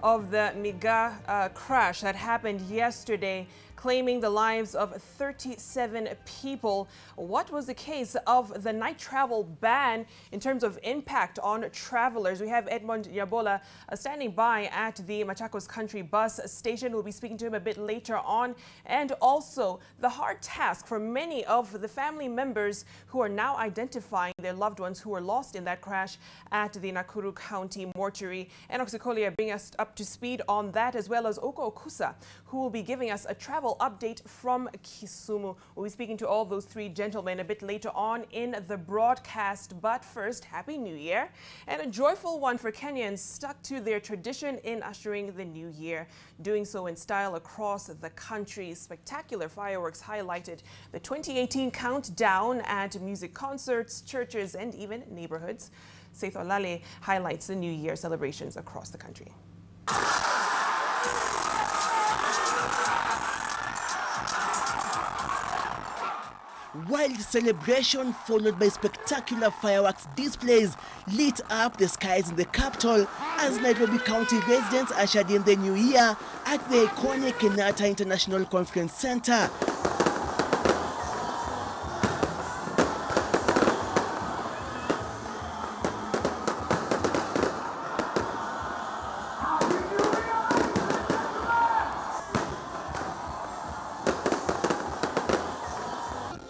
of the Miga crash that happened yesterday, claiming the lives of 37 people. What was the case of the night travel ban in terms of impact on travelers? We have Edmond Yabola standing by at the Machakos Country Bus Station. We'll be speaking to him a bit later on. And also the hard task for many of the family members who are now identifying their loved ones who were lost in that crash at the Nakuru County Mortuary. And Oxikolia bring us up to speed on that, as well as Oko Okusa, who will be giving us a travel update from Kisumu. We'll be speaking to all those three gentlemen a bit later on in the broadcast. But first, Happy New Year, and a joyful one for Kenyans stuck to their tradition in ushering the new year, doing so in style across the country. Spectacular fireworks highlighted the 2018 countdown at music concerts, churches, and even neighborhoods. Seth Olale highlights the New Year celebrations across the country. Wild celebration followed by spectacular fireworks displays lit up the skies in the capital as Nairobi County residents ushered in the new year at the iconic Kenyatta International Conference Center.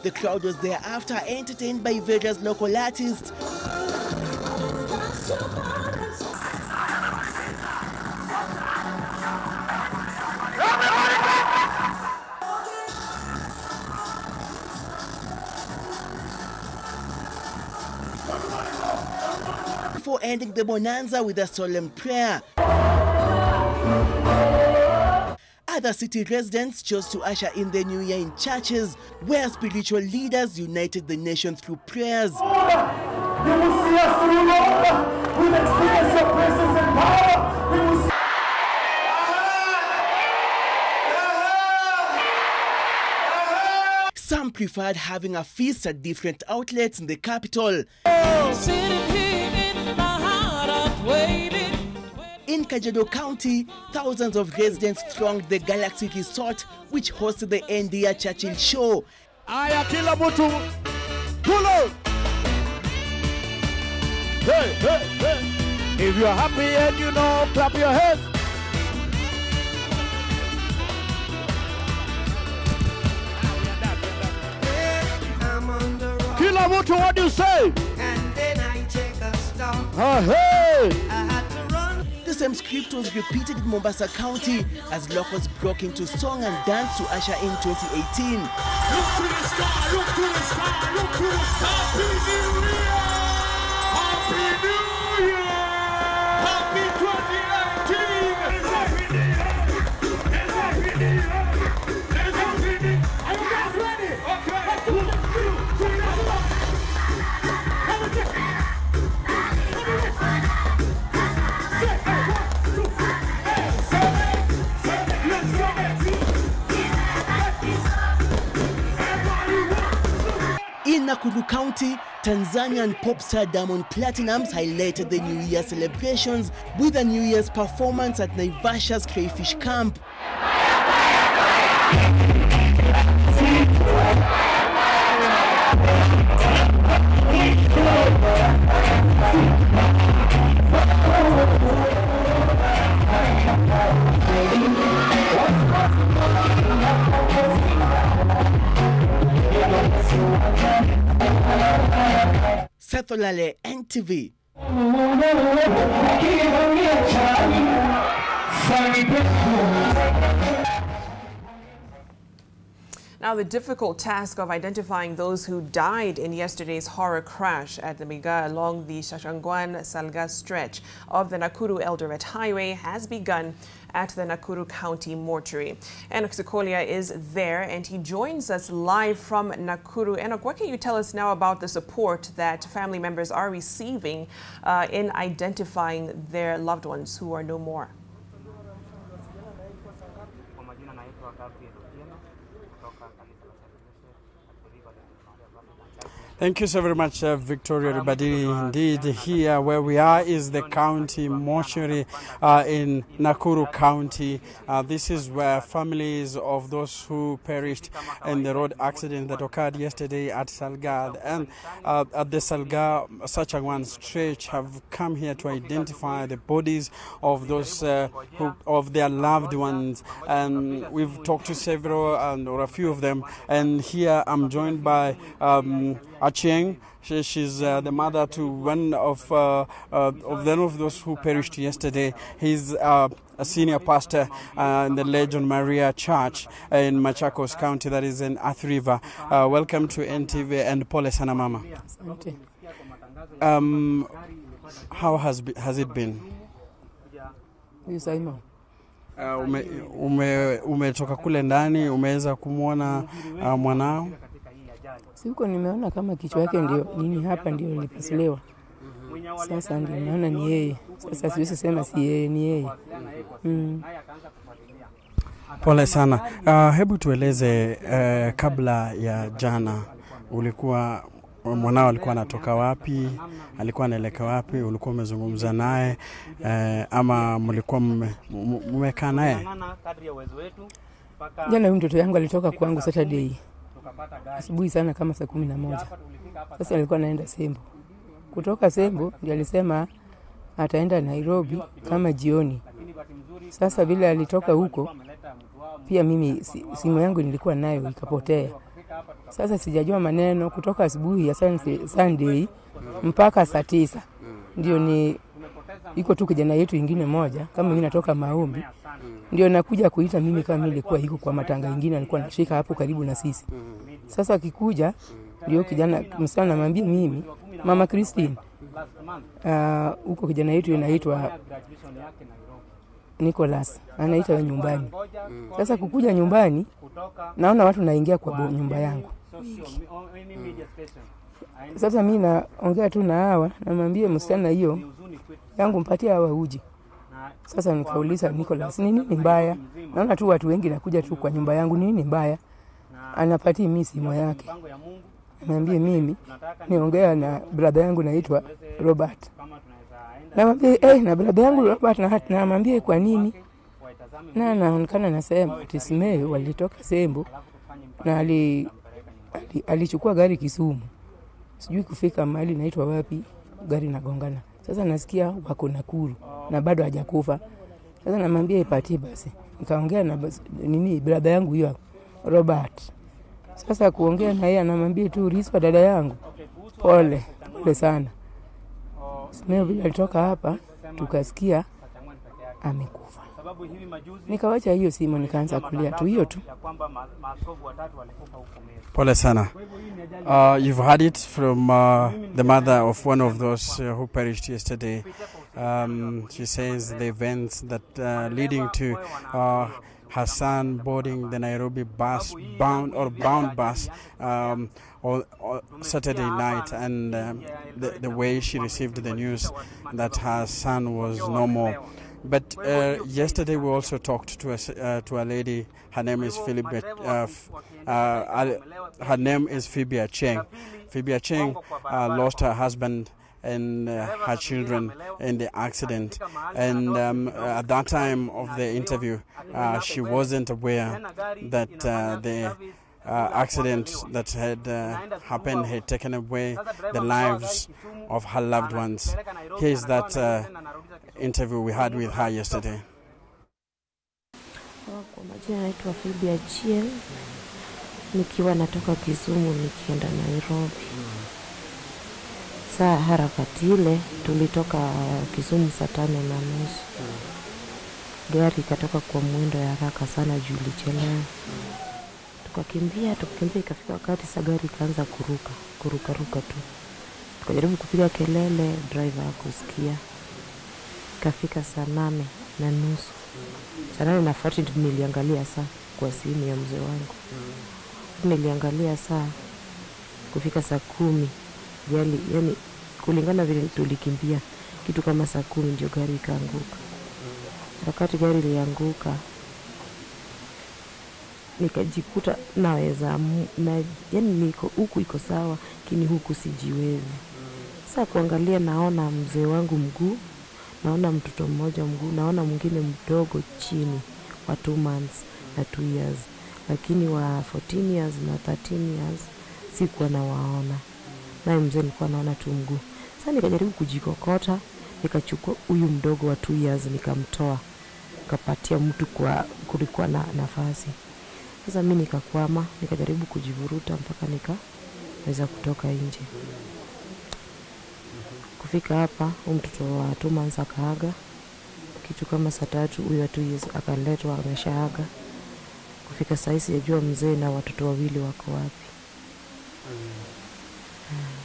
The crowd was thereafter entertained by various local artists. Before ending the bonanza with a solemn prayer. Other city residents chose to usher in the new year in churches, where spiritual leaders united the nation through prayers. You will see us through, Lord. We'll experience your presence and power. We will see. Some preferred having a feast at different outlets in the capital. In Kajiado County, thousands of residents thronged the Galaxy Resort, which hosted the NDR Churchill Show. Aya kila mtu pulo. Hey, hey, hey. If you're happy and you know, clap your hands. Kila mtu, what do you say? And then I take a stop. Hey. The same script was repeated in Mombasa County as locals broke into song and dance to usher in 2018. Look to the sky, look to the sky, look to the sky. Happy New Year! Happy New Year! Happy 2019! It's Happy New Year! It's Happy New Year! It's Happy New Year! Are you guys ready? Okay. 1, 2, 3, 4. In Nakuru County, Tanzanian pop star Diamond Platnumz highlighted the New Year celebrations with a New Year's performance at Naivasha's Crayfish Camp. Seth Olale, NTV. Now, the difficult task of identifying those who died in yesterday's horror crash at the Miga along the Shashanguan-Salga stretch of the Nakuru-Eldoret Highway has begun at the Nakuru County Mortuary. Enoch Sikolia is there and he joins us live from Nakuru. Enoch, what can you tell us now about the support that family members are receiving in identifying their loved ones who are no more? Thank you so very much, Victoria Ribadini. Indeed, here where we are is the county mortuary in Nakuru County. This is where families of those who perished in the road accident that occurred yesterday at Salga and at the Salga Sachangwan stretch have come here to identify the bodies of those of their loved ones. And we've talked to several or a few of them. And here I'm joined by Achieng. She's the mother to one of those who perished yesterday. He's a senior pastor in the Legend Maria Church in Machakos County, that is in Athi River. Welcome to NTV and pole sana mama. How has it been? Umetoka kule ndani, umeweza kumwona mwanao? Siko nimeona kama kichwa yake ndio nini hapa ndio nilipasuliwa. Sasa ndio naona ni yeye. Sasa siwezi sema si yeye, ni yeye. Pole sana. Hebu tueleze kabla ya jana mwanao alikuwa anatoka wapi? Alikuwa anaelekea wapi? Ulikuwa umezungumza naye ama mlikuwa mmekaa naye? Jana mtoto yangu alitoka kwangu Saturday asubuhi sana kama saa 11. Sasa alikuwa anaenda Sembo. Kutoka Sembo ndio alisema ataenda Nairobi kama jioni. Sasa bila alitoka huko pia mimi simu yangu nilikuwa nayo ikapotea. Sasa sijajua maneno kutoka asubuhi ya Sunday mpaka saa 9. Ndio iko tu kijana yetu ingine moja kama mimi natoka maombi. Ndio nakuja kuita mimi kama nilikuwa iko kwa matanga ingine alikuwa anashika hapo karibu na sisi. Sasa akikuja ndio kijana msana anamwambia mimi Mama Christine huko kijana yetu inaitwa Nicholas anaita nyumbani. Sasa kukuja nyumbani naona watu naingia kwa nyumba yangu. Sasa mimi naongea tu na hawa namwambia msichana hiyo yangu mpatie hawa uji. Sasa nikauliza Nicholas nini mbaya? Naona tu watu wengi nakuja tu kwa nyumba yangu, nini mbaya? Anapatia mimi simu yake. Ananiambia mimi niongea na brother yangu naitwa Robert. Namwambia na brother yangu Robert na namwambia kwa nini? Na anaonekana nasema tisimee walitoka Sembo na alichukua gari Kisumu. Sijui kufika mahali naitwa wapi gari nagongana. Sasa nasikia wako Nakuru na bado hajakufa. Sasa namwambia ipatie basi. Nikaongea na brother yangu hiyo Robert. Sasa kuongea na yeye anamwambia tu riswa dada yangu. Pole sana. Simeo bila alitoka hapa tukasikia amekufa. Nikawacha hiyo simu nikaanza kulia tu hiyo tu. Pole sana. You've heard it from the mother of one of those who perished yesterday. She says the events that leading to her son boarding the Nairobi bound bus on Saturday night, and the way she received the news that her son was no more. But yesterday we also talked to a lady. Her name is Phoebe Achieng. Phoebe Achieng lost her husband and her children in the accident, and at that time of the interview she wasn't aware that the accident that had happened had taken away the lives of her loved ones. Here's that interview we had with her yesterday. Kwa majina naitwa Phoebe Achieng, nikiwa natoka Kisumu nikienda Nairobi. Saa harakati ile tulitoka Kisumu saa 5:30. Gari ikatoka kwa mwendo ya haraka sana juu ilichelewa. Tukakimbia ikafika wakati sa gari ikaanza kuruka tu. Tukajaribu kupiga kelele, driver hakusikia. Ikafika saa 8:30. Saa 8:40 niliangalia saa kwa simu ya mzee wangu. Niliangalia saa kufika saa 10. Yani kulingana vile tulikimbia kitu kama saa 10 ndio gari ikaanguka. Wakati gari ilianguka nikajikuta naweza yani niko huku iko sawa, lakini huku sijiwezi. Sasa kuangalia, naona mzee wangu mguu, naona mtoto mmoja mguu, naona mwingine mdogo chini wa 2 months na 2 years, lakini wa 14 years na 13 years sikuwa nawaona. Naye mzee nilikuwa naona tu mguu. Sasa nikajaribu kujikokota, nikachukua huyu mdogo wa 2 years nikamtoa, nikapatia mtu kwa kulikuwa na nafasi. Sasa mimi nikakwama, nikajaribu kujivuruta mpaka nikaweza kutoka nje. Kufika hapa, mtoto wa 2 months akaaga. Kitu kama saa 3 huyu wa 2 years akaletwa ameshaaga. Kufika saa hizi sijajua mzee na watoto wawili wako wapi.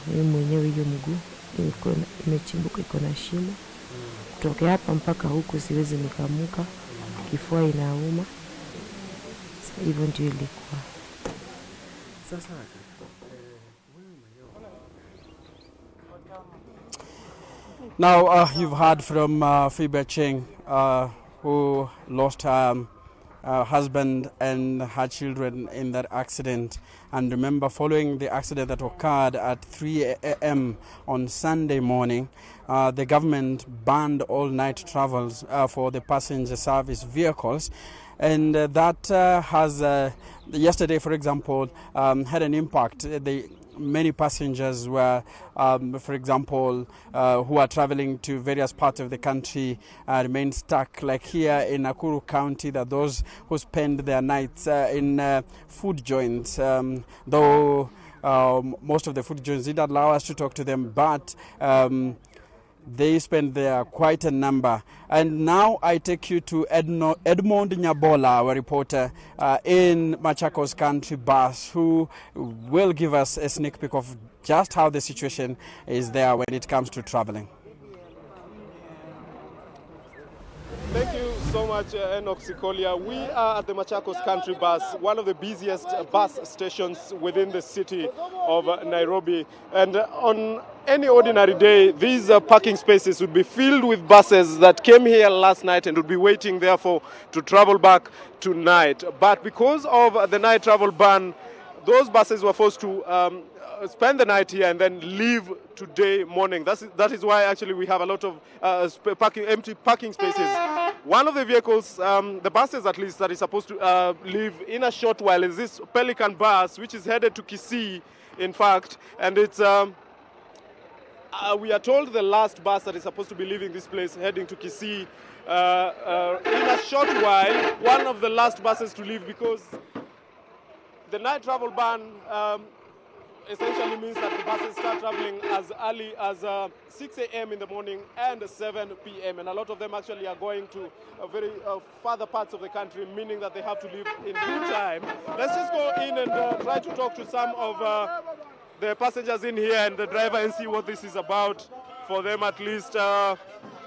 Mimi mwenyewe hiyo mguu imechimbuka, iko na shimo. Kutoka hapa mpaka huku siwezi nikamuka, kifua inauma. Hivyo ndio ilikuwa. Sasa now you've heard from Fiba Cheng, who lost her husband and her children in that accident. And remember, following the accident that occurred at 3 a.m. on Sunday morning, the government banned all night travels for the passenger service vehicles. And that has, yesterday, for example, had an impact. Many passengers were, for example, who are traveling to various parts of the country remain stuck. Like here in Nakuru County, that those who spend their nights in food joints, though most of the food joints did allow us to talk to them, but they spend there quite a number. And now I take you to Edmond Nyabola, our reporter in Machakos Country Bus, who will give us a sneak peek of just how the situation is there when it comes to traveling. Thank you so much, Enoch Sikolia. We are at the Machakos Country Bus, one of the busiest bus stations within the city of Nairobi. And on any ordinary day, these parking spaces would be filled with buses that came here last night and would be waiting, therefore, to travel back tonight. But because of the night travel ban, those buses were forced to spend the night here and then leave today morning. That is why actually we have a lot of empty parking spaces. One of the vehicles, the buses at least, that is supposed to leave in a short while is this Pelican bus, which is headed to Kisii, in fact. And it's, we are told the last bus that is supposed to be leaving this place, heading to Kisii, in a short while, one of the last buses to leave, because the night travel ban essentially means that the buses start traveling as early as 6 a.m. in the morning and 7 p.m. And a lot of them actually are going to very further parts of the country, meaning that they have to leave in due time. Let's just go in and try to talk to some of the passengers in here and the driver and see what this is about for them, at least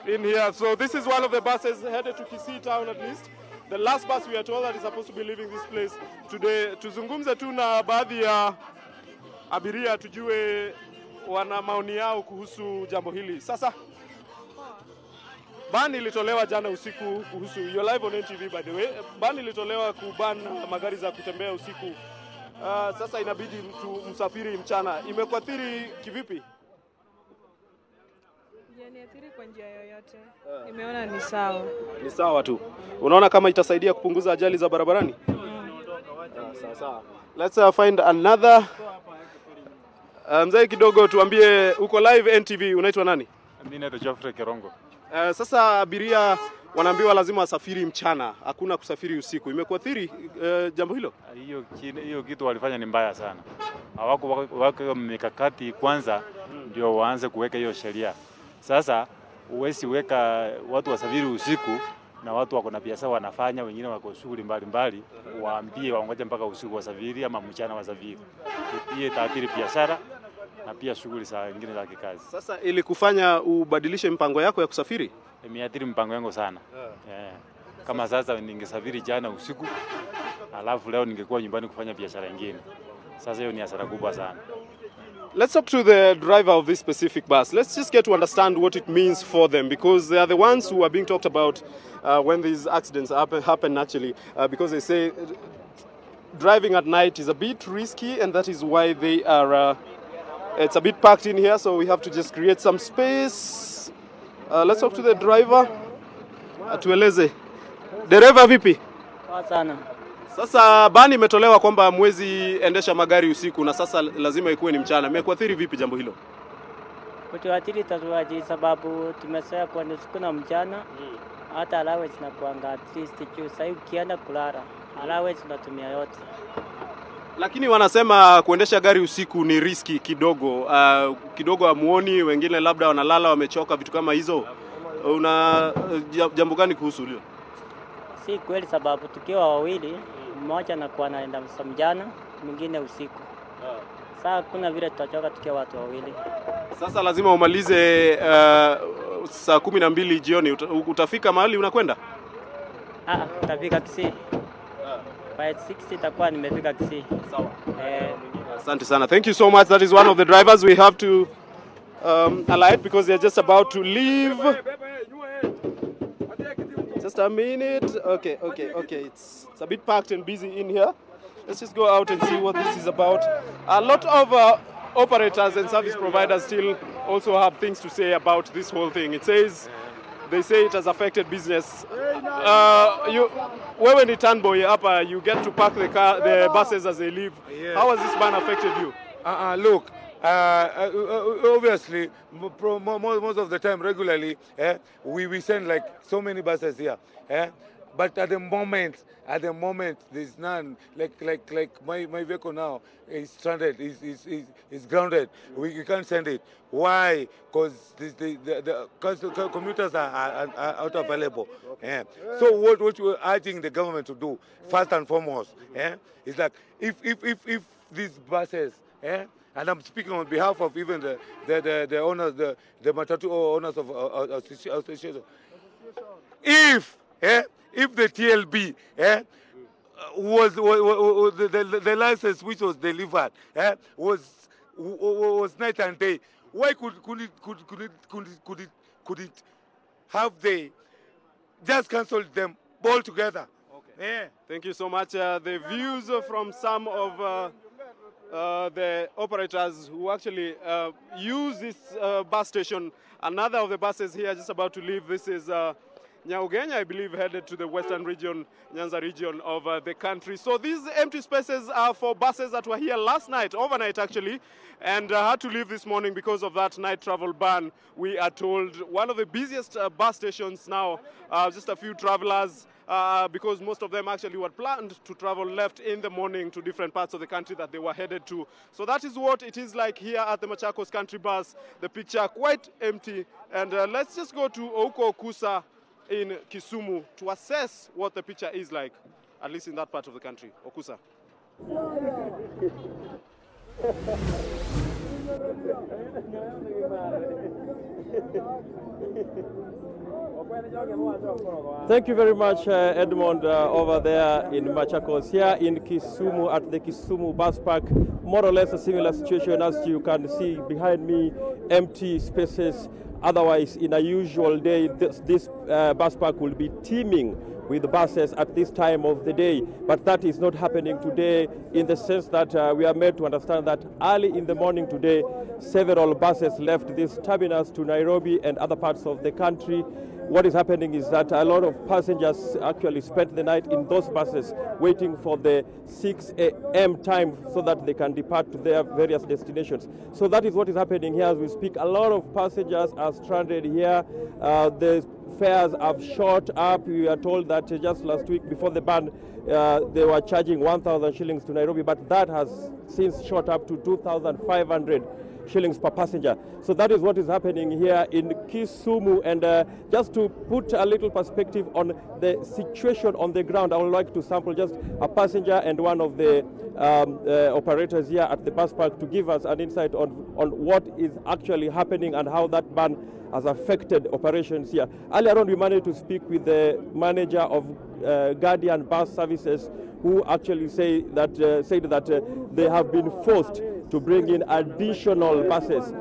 in here. So this is one of the buses headed to Kisii town, at least. The last bus we are told that is supposed to be leaving this place today. Tuzungumze tu na baadhi ya abiria tujue wana maoni yao kuhusu jambo hili. Sasa bani ilitolewa jana usiku kuhusu, you're live on NTV by the way, bani ilitolewa kuban magari za kutembea usiku. Sasa inabidi mtu msafiri mchana. Imekuathiri kivipi? Niathiri kwa njia yoyote. Nimeona ni sawa. Ni sawa tu. Unaona kama itasaidia kupunguza ajali za barabarani? Sawa. Let's find another. Mzee kidogo tuambie, uko live NTV, unaitwa nani? Mimi naitwa Geoffrey Kerongo. Sasa abiria wanaambiwa lazima wasafiri mchana, hakuna kusafiri usiku. Imekuathiri jambo hilo? Hiyo kitu walifanya ni mbaya sana. Hawako mikakati kwanza ndio waanze kuweka hiyo sheria. Sasa uwezi weka watu wasafiri usiku na watu wako na biashara wanafanya, wengine wako shughuli mbalimbali, waambie waongoje mpaka usiku wasafiri ama mchana wasafiri. Hiyo itaathiri biashara na pia shughuli zingine za kikazi. Sasa ili kufanya ubadilishe mpango yako ya kusafiri? Imeathiri mpango wangu sana. Kama sasa ningesafiri jana usiku, alafu leo ningekuwa nyumbani kufanya biashara nyingine. Sasa hiyo ni hasara kubwa sana. Let's talk to the driver of this specific bus. Let's just get to understand what it means for them, because they are the ones who are being talked about when these accidents happen naturally, because they say driving at night is a bit risky, and that is why they are, it's a bit packed in here, so we have to just create some space. Let's talk to the driver. Atueleze. Dereva vipi? Sana. Sasa bani imetolewa kwamba mwezi endesha magari usiku na sasa lazima ikuwe ni mchana. Imekuathiri vipi jambo hilo? Kutuathiri tatuaji sababu tumezoea kwa usiku na mchana. Hata allowance na kuanga at least juu sasa ukienda kulala allowance unatumia yote. Lakini wanasema kuendesha gari usiku ni riski kidogo. Kidogo amuoni, wengine labda wanalala wamechoka, vitu kama hizo. Una jambo gani kuhusu hilo? Si kweli sababu tukiwa wawili, mmoja anakuwa anaenda mchana, mwingine usiku. Sasa kuna vile tutachoka tukiwa watu wawili. Sasa lazima umalize saa 12 jioni. Utafika mahali unakwenda? Utafika Kisii. By 6 itakuwa nimefika Kisii. Sawa. Asante sana. Thank you so much. That is one of the drivers we have to alight because they're just about to leave. Just a minute. Okay. It's a bit packed and busy in here. Let's just go out and see what this is about. A lot of operators and service providers still also have things to say about this whole thing. They say it has affected business. Wewe ni Tanboy hapa, you get to park the buses as they leave. Yeah. How has this ban affected you? Look, obviously, most of the time, regularly, we send like so many buses here. But at the moment, there's none. Like my vehicle now is stranded, is grounded. We can't send it. Why? Because the commuters are out available. Yeah. So what we're urging the government to do, first and foremost, is that if these buses, and I'm speaking on behalf of even the owners, the matatu owners of association, if the TLB was the license which was delivered was night and day, why could it have they just cancelled them all together? Okay. Yeah. Thank you so much. The views from some of the operators who actually use this bus station. Another of the buses here just about to leave. This is Nyaugenya, I believe, headed to the western region, Nyanza region of the country. So these empty spaces are for buses that were here last night, overnight actually, and had to leave this morning because of that night travel ban, we are told. One of the busiest bus stations now, just a few travelers, because most of them actually were planned to travel left in the morning to different parts of the country that they were headed to. So that is what it is like here at the Machakos Country Bus. The picture quite empty. And let's just go to Ouko Kusa in Kisumu to assess what the picture is like, at least in that part of the country. Okusa. Thank you very much, Edmond, over there in Machakos. Here in Kisumu, at the Kisumu bus park, more or less a similar situation as you can see behind me, empty spaces. Otherwise, in a usual day, this bus park will be teeming with buses at this time of the day. But that is not happening today, in the sense that we are made to understand that early in the morning today, several buses left this terminus to Nairobi and other parts of the country. What is happening is that a lot of passengers actually spent the night in those buses waiting for the 6 a.m. time so that they can depart to their various destinations. So that is what is happening here as we speak. A lot of passengers are stranded here. The fares have shot up. We are told that just last week before the ban, they were charging 1,000 shillings to Nairobi, but that has since shot up to 2,500 shillings per passenger. So that is what is happening here in Kisumu. And just to put a little perspective on the situation on the ground, I would like to sample just a passenger and one of the operators here at the bus park to give us an insight on what is actually happening and how that ban has affected operations here. Earlier on, we managed to speak with the manager of Guardian Bus Services, who actually said that they have been forced to bring in additional buses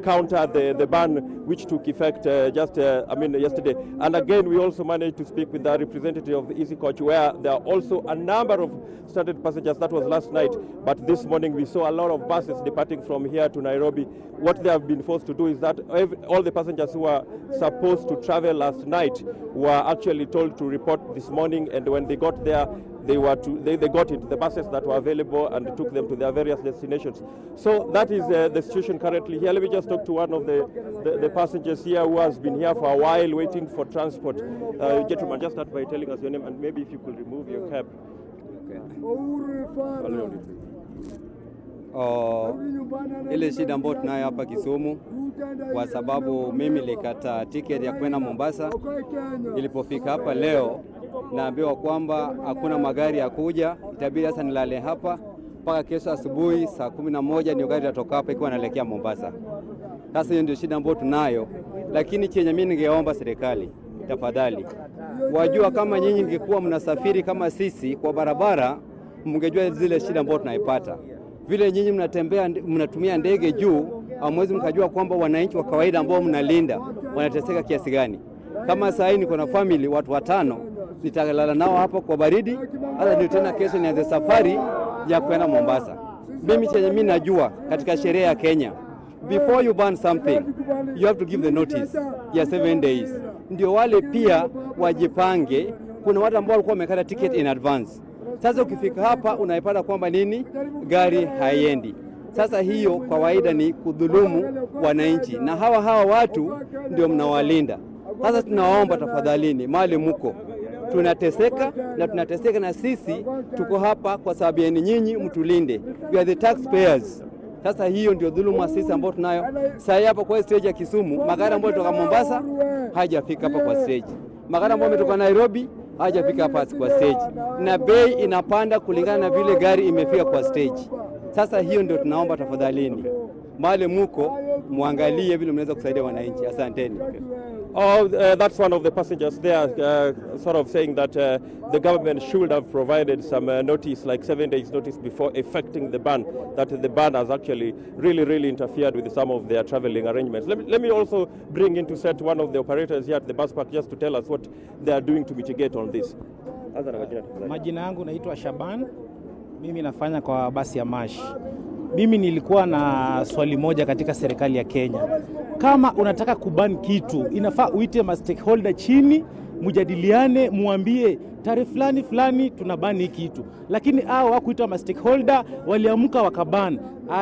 counter the ban which took effect yesterday. And again, we also managed to speak with the representative of the Easy Coach, where there are also a number of stranded passengers. That was last night, but this morning we saw a lot of buses departing from here to Nairobi. What they have been forced to do is that all the passengers who were supposed to travel last night were actually told to report this morning, and when they got there, they got into the buses that were available and took them to their various destinations. So that is the situation currently here. Let me just talk to one of the passengers here who has been here for a while waiting for transport. Gentlemen, just start by telling us your name, and maybe if you could remove your cap. Ile shida ambayo tunayo hapa Kisumu, kwa sababu mimi nilikata tiketi ya kwenda Mombasa. Nilipofika hapa leo naambiwa kwamba hakuna magari ya kuja, itabidi sasa nilale hapa mpaka kesho asubuhi saa 11 ndio gari litoka hapa ikiwa naelekea Mombasa. Sasa hiyo ndio shida ambayo tunayo, lakini chenye mimi ningeomba serikali, tafadhali wajua, kama nyinyi mngekuwa mnasafiri kama sisi kwa barabara, mngejua zile shida ambazo tunaipata. Vile nyinyi mnatembea, mnatumia ndege juu, hamwezi mkajua kwamba wananchi wa kawaida ambao mnalinda wanateseka kiasi gani. Kama saa hii niko na family watu 5, nitalala nao hapa kwa baridi, hata ndio tena kesho nianze safari ya kwenda Mombasa. Mimi chenye mimi najua katika sheria ya Kenya, before you ban something, you have to give the notice ya 7 days. Ndio wale pia wajipange. Kuna watu ambao walikuwa wamekata ticket in advance. Sasa ukifika hapa unaipata kwamba nini, gari haiendi. Sasa hiyo kwa kawaida ni kudhulumu wananchi, na hawa watu ndio mnawalinda. Sasa tunawaomba tafadhalini, mahali mko tunateseka na sisi tuko hapa kwa sababu ya nyinyi mtulinde. We are the taxpayers. Sasa hiyo ndio dhuluma sisi ambao tunayo. Sasa hapa kwa stage ya Kisumu, magari ambayo kutoka Mombasa hajafika hapa kwa stage. Magari ambayo kutoka Nairobi hajafika hapa kwa stage. Na bei inapanda kulingana na vile gari imefika kwa stage. Sasa hiyo ndio tunaomba tafadhalini, mahali mko muangalie vile mnaweza kusaidia wananchi. Asanteni. That's one of the passengers there, sort of saying that the government should have provided some notice, like 7 days notice before effecting the ban, that the ban has actually really interfered with some of their traveling arrangements. Let me also bring into set one of the operators here at the bus park just to tell us what they are doing to mitigate on this. Majina yangu naitwa Shaban, mimi nafanya kwa basi ya Mash. Mimi nilikuwa na swali moja katika serikali ya Kenya. Kama unataka kuban kitu, inafaa uite ma stakeholder chini, mujadiliane, muambie tarehe fulani tunabani kitu. Lakini hao hawakuita ma stakeholder, waliamka wakaban.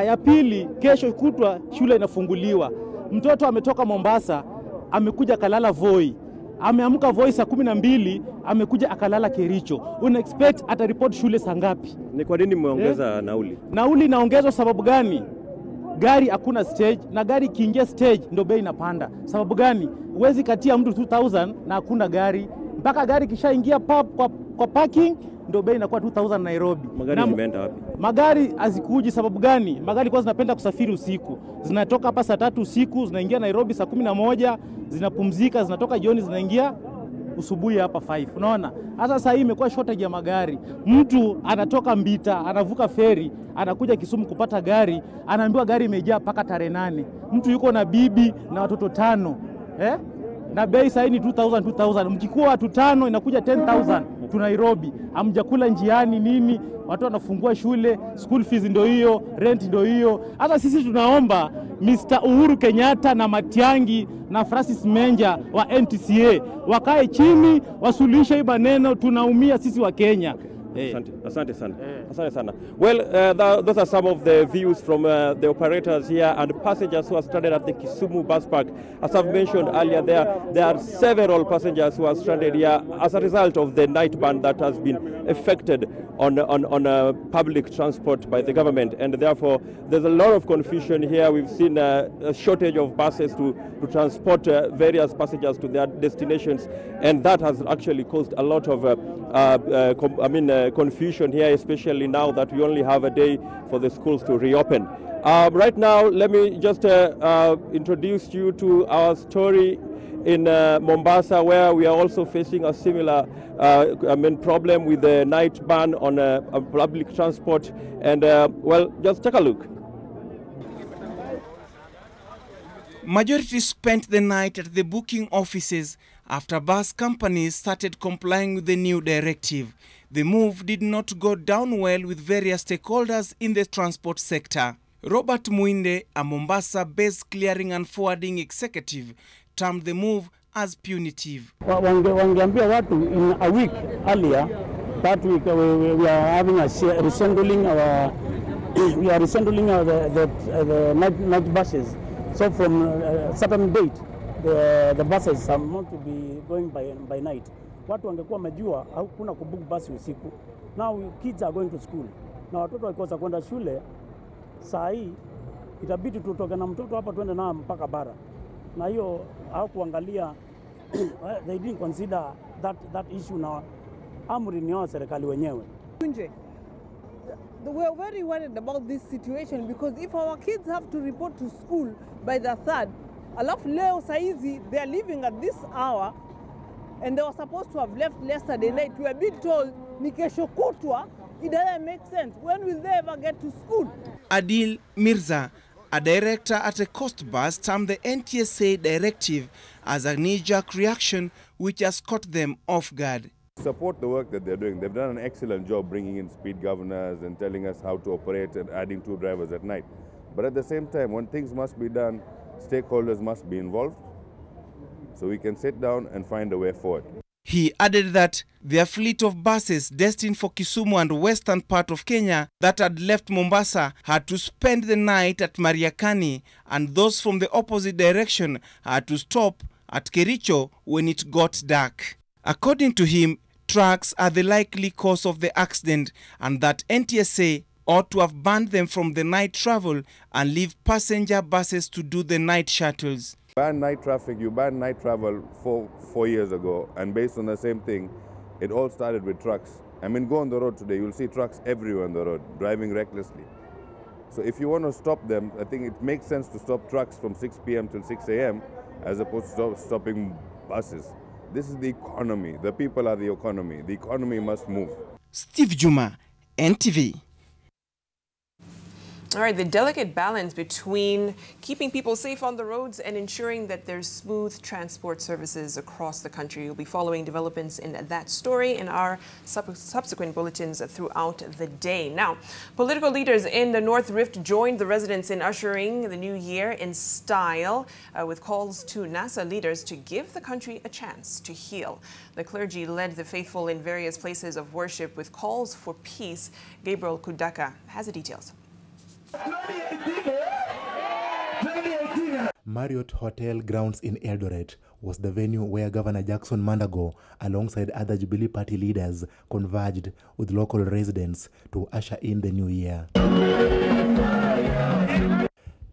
Ya pili, kesho kutwa shule inafunguliwa. Mtoto ametoka Mombasa, amekuja kalala Voi. Ameamka Voi saa 12, amekuja akalala Kericho. Una expect ata report shule saa ngapi? Ni kwa nini mmeongeza nauli? Nauli inaongezwa sababu gani? Gari hakuna stage, na gari kiingia stage ndo bei inapanda. Sababu gani? Huwezi katia mtu 2000 na hakuna gari. Mpaka gari kishaingia kwa parking ndo bei inakuwa 2000 Nairobi. Magari zimeenda wapi? Magari hazikuji. Sababu gani? Magari kwa zinapenda kusafiri usiku. Zinatoka hapa saa 3 usiku, zinaingia Nairobi saa 11, zinapumzika, zinatoka jioni zinaingia usubuhi hapa 5. Unaona? Hata sasa hii imekuwa shortage ya magari. Mtu anatoka Mbita, anavuka feri, anakuja Kisumu kupata gari, anaambiwa gari imejaa paka tarehe 8. Mtu yuko na bibi na watoto 5. Na bei sasa ni 2000. Mkikuwa watu 5 inakuja 10000 tu Nairobi. Hamjakula njiani nini? Watu wanafungua shule, school fees ndio hiyo, rent ndio hiyo. Hata sisi tunaomba Mr. Uhuru Kenyatta na Matiangi na Francis Menja wa NTCA wakae chini, wasuluhishe hii maneno, tunaumia sisi wa Kenya. Asante sana. Well, those are some of the views from the operators here and passengers who are stranded at the Kisumu bus park. As I've mentioned earlier, there are several passengers who are stranded here as a result of the night ban that has been effected on public transport by the government, and therefore there's a lot of confusion here. We've seen a shortage of buses to transport various passengers to their destinations, and that has actually caused a lot of confusion here, especially now that we only have a day for the schools to reopen. Right now, let me just introduce you to our story in Mombasa, where we are also facing a similar problem with the night ban on public transport. And well, just take a look. Majority spent the night at the booking offices after bus companies started complying with the new directive. The move did not go down well with various stakeholders in the transport sector. Robert Muinde, a Mombasa-based clearing and forwarding executive, termed the move as punitive. Wangeambia watu in a week earlier that we are having a rescheduling the night buses. So from a certain date, the buses are not to be going by night. Watu wangekuwa majua hakuna kubook basi usiku. Now kids are going to school. Na watoto wakikosa kwenda shule, saa hii itabidi tutoke na mtoto hapa twende na mpaka bara. Na hiyo hawakuangalia, they didn't consider that issue na amri ni wa serikali wenyewe. We are very worried about this situation because if our kids have to report to school by the 3rd, alafu leo saizi they are leaving at this hour and they were supposed to have left yesterday night. We are being told ni kesho kutwa. It doesn't make sense. When will they ever get to school? Adil Mirza, a director at a coast bus, termed the NTSA directive as a knee-jerk reaction which has caught them off guard. Support the work that they're doing. They've done an excellent job bringing in speed governors and telling us how to operate and adding 2 drivers at night. But at the same time, when things must be done, stakeholders must be involved so we can sit down and find a way forward. He added that their fleet of buses destined for Kisumu and western part of Kenya that had left Mombasa had to spend the night at Mariakani, and those from the opposite direction had to stop at Kericho when it got dark. According to him, trucks are the likely cause of the accident and that NTSA ought to have banned them from the night travel and leave passenger buses to do the night shuttles. Ban night traffic, you banned night travel 4 years ago, and based on the same thing, it all started with trucks. I mean, go on the road today, you'll see trucks everywhere on the road, driving recklessly. So if you want to stop them, I think it makes sense to stop trucks from 6 p.m. till 6 a.m. as opposed to stopping buses. This is the economy. The people are the economy. The economy must move. Steve Juma, NTV. All right, the delicate balance between keeping people safe on the roads and ensuring that there's smooth transport services across the country. You'll be following developments in that story in our subsequent bulletins throughout the day. Now, political leaders in the North Rift joined the residents in ushering the new year in style with calls to NASA leaders to give the country a chance to heal. The clergy led the faithful in various places of worship with calls for peace. Gabriel Kudaka has the details. Marriott Hotel grounds in Eldoret was the venue where Governor Jackson Mandago, alongside other Jubilee Party leaders, converged with local residents to usher in the new year.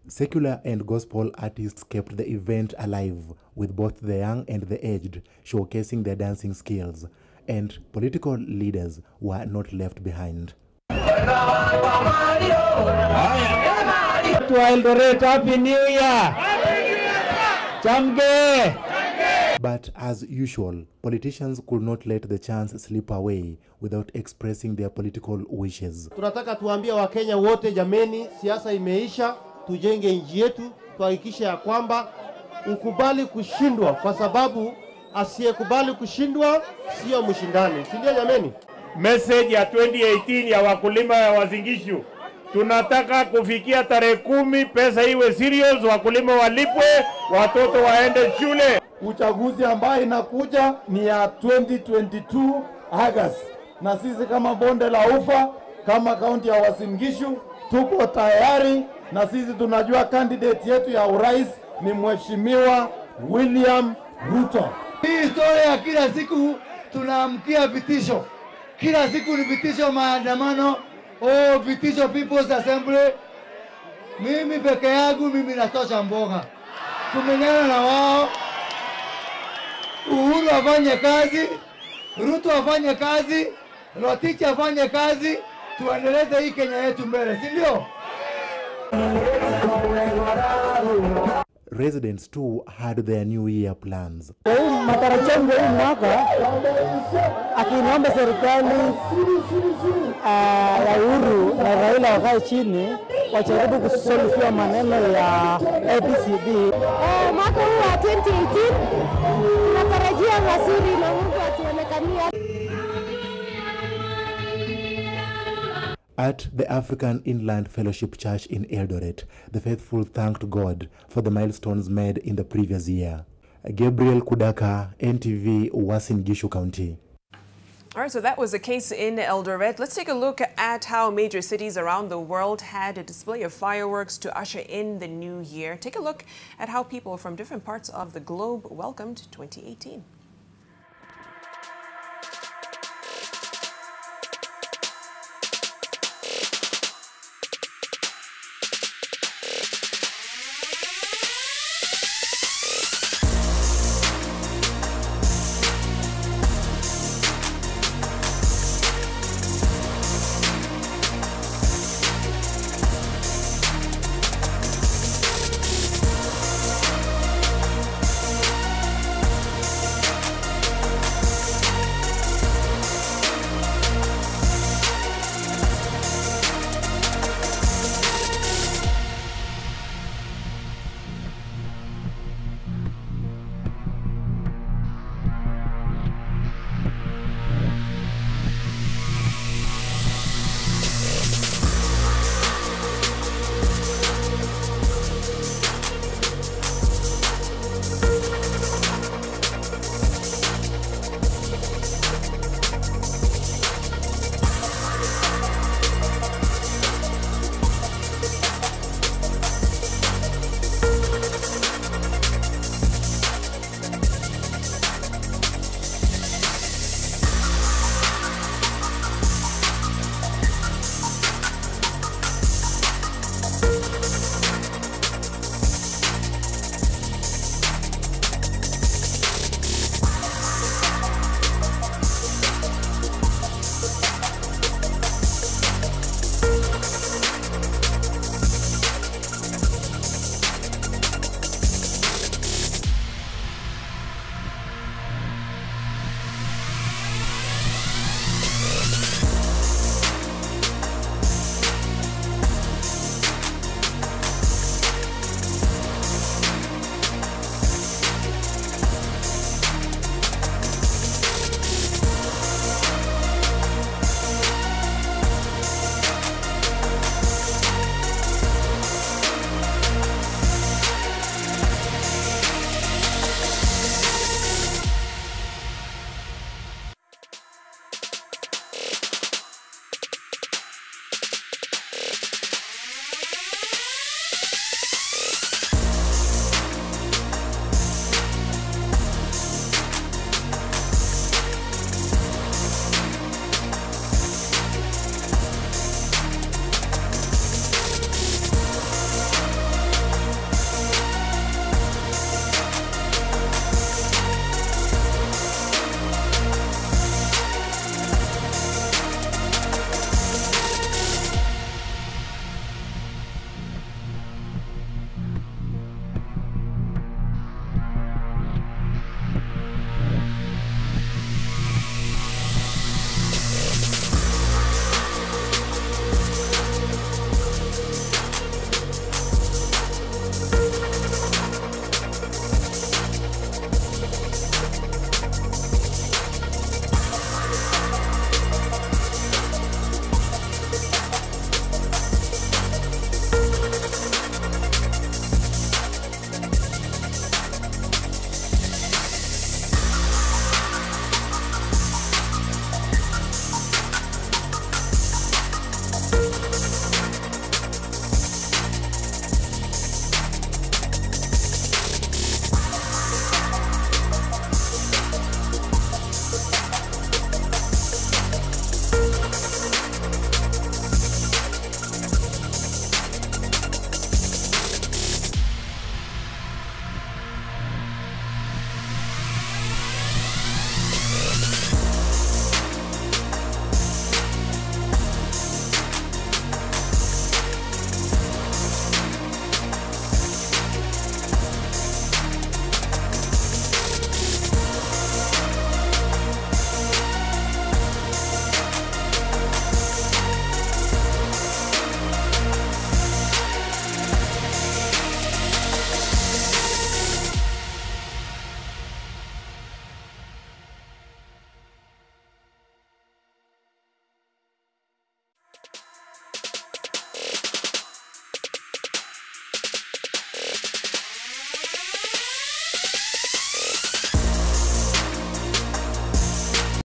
Secular and gospel artists kept the event alive, with both the young and the aged showcasing their dancing skills, and political leaders were not left behind. To Eldoret, Happy New Year! Chamge! But as usual, politicians could not let the chance slip away without expressing their political wishes. Tunataka tuambie Wakenya wote, jameni, siasa imeisha, tujenge nchi yetu, tuhakikishe ya kwamba ukubali kushindwa, kwa sababu asiyekubali kushindwa sio mshindani. Si ndio jameni? Message ya 2018 ya wakulima ya Wazingishu. Tunataka kufikia tarehe 10 pesa iwe serious, wakulima walipwe, watoto waende shule. Uchaguzi ambayo inakuja ni ya 2022 August. Na sisi kama bonde la Ufa, kama kaunti ya Uasin Gishu, tuko tayari, na sisi tunajua candidate yetu ya urais ni Mheshimiwa William Ruto. Hii historia ya kila siku tunaamkia vitisho. Kila siku ni vitisho, maandamano, vitisho People's Assembly. Mimi peke yangu, mimi natosha mboga. Tumenyana na wao. Uhuru afanye kazi, Ruto afanye kazi, Rotich afanye kazi, tuendeleze hii Kenya yetu mbele, si ndio? Residents too had their new year plans. Kwa huu matarajio yangu hii mwaka akinomba serikali ya Uhuru na Raila wakae chini wajaribu kusolve maneno ya ABCD. Mwaka huu wa 2018 tunatarajia mazuri na Mungu atuonekania. At the African Inland Fellowship Church in Eldoret, the faithful thanked God for the milestones made in the previous year. Gabriel Kudaka, NTV, Uasin Gishu County. All right, so that was the case in Eldoret. Let's take a look at how major cities around the world had a display of fireworks to usher in the new year. Take a look at how people from different parts of the globe welcomed 2018.